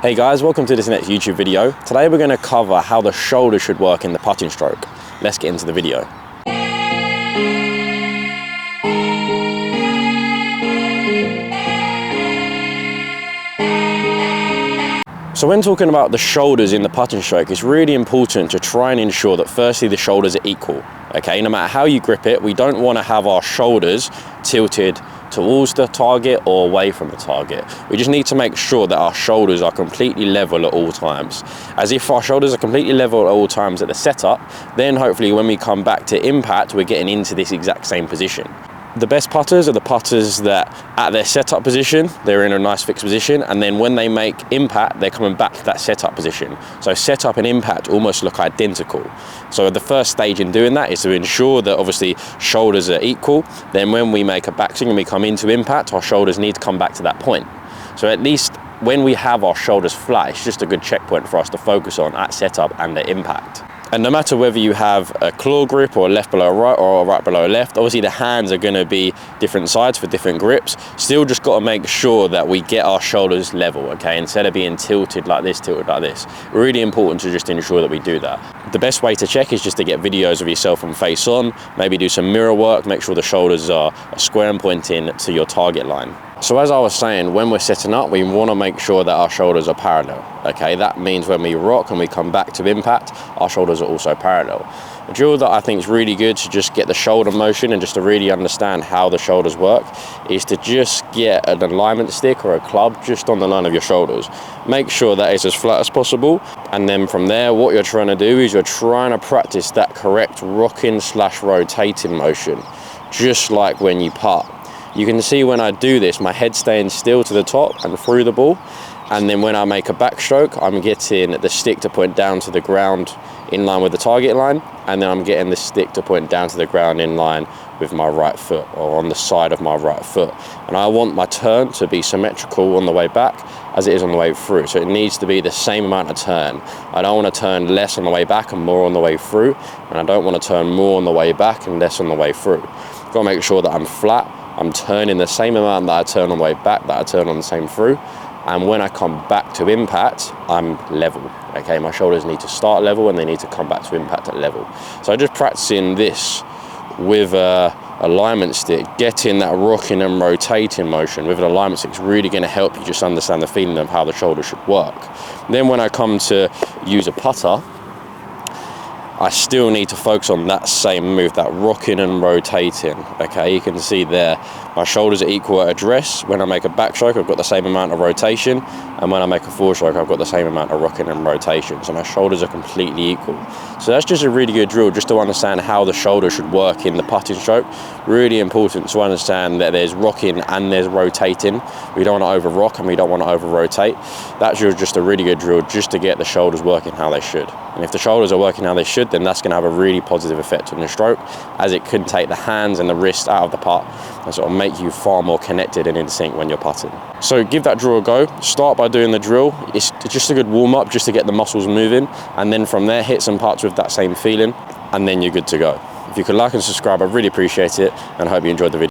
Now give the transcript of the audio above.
Hey guys, welcome to this next YouTube video. Today we're going to cover how the shoulder should work in the putting stroke. Let's get into the video. So when talking about the shoulders in the putting stroke, it's really important to try and ensure that firstly the shoulders are equal. Okay, no matter how you grip it, we don't want to have our shoulders tilted towards the target or away from the target. We just need to make sure that our shoulders are completely level at all times. As if our shoulders are completely level at all times at the setup, then hopefully when we come back to impact, we're getting into this exact same position. The best putters are the putters that at their setup position, they're in a nice fixed position, and then when they make impact, they're coming back to that setup position. So setup and impact almost look identical. So the first stage in doing that is to ensure that obviously shoulders are equal. Then when we make a backswing and we come into impact, our shoulders need to come back to that point. So at least when we have our shoulders flat, it's just a good checkpoint for us to focus on at setup and at impact. And no matter whether you have a claw grip or a left below right or a right below left, obviously the hands are going to be different sides for different grips. Still just got to make sure that we get our shoulders level, okay? Instead of being tilted like this, Really important to just ensure that we do that. The best way to check is just to get videos of yourself from face on, maybe do some mirror work, make sure the shoulders are square and pointing to your target line. So as I was saying, when we're setting up, we want to make sure that our shoulders are parallel, okay? That means when we rock and we come back to impact, our shoulders are also parallel. A drill that I think is really good to just get the shoulder motion and just to really understand how the shoulders work is to just get an alignment stick or a club just on the line of your shoulders. Make sure that it's as flat as possible, and then from there, what you're trying to do is you're trying to practice that correct rocking / rotating motion, just like when you putt. You can see when I do this, my head's staying still to the top and through the ball. And then when I make a backstroke, I'm getting the stick to point down to the ground in line with the target line. And then I'm getting the stick to point down to the ground in line with my right foot or on the side of my right foot. And I want my turn to be symmetrical on the way back as it is on the way through. So it needs to be the same amount of turn. I don't want to turn less on the way back and more on the way through. And I don't want to turn more on the way back and less on the way through. Got to make sure that I'm flat. I'm turning the same amount that I turn on the way back, that I turn on the same through. And when I come back to impact, I'm level. Okay, my shoulders need to start level and they need to come back to impact at level. So just practicing this with a alignment stick, getting that rocking and rotating motion with an alignment stick is really going to help you just understand the feeling of how the shoulder should work. Then when I come to use a putter, I still need to focus on that same move, that rocking and rotating. Okay, you can see there, my shoulders are equal at address. When I make a backstroke, I've got the same amount of rotation. And when I make a forestroke, I've got the same amount of rocking and rotation. So my shoulders are completely equal. So that's just a really good drill just to understand how the shoulder should work in the putting stroke. Really important to understand that there's rocking and there's rotating. We don't want to over rock and we don't want to over rotate. That's just a really good drill just to get the shoulders working how they should. And if the shoulders are working how they should, then that's going to have a really positive effect on the stroke, as it can take the hands and the wrists out of the putt and sort of make you far more connected and in sync when you're putting. So give that drill a go. Start by doing the drill. It's just a good warm-up just to get the muscles moving, and then from there hit some putts with that same feeling, and then you're good to go. If you could like and subscribe, I'd really appreciate it, and I hope you enjoyed the video.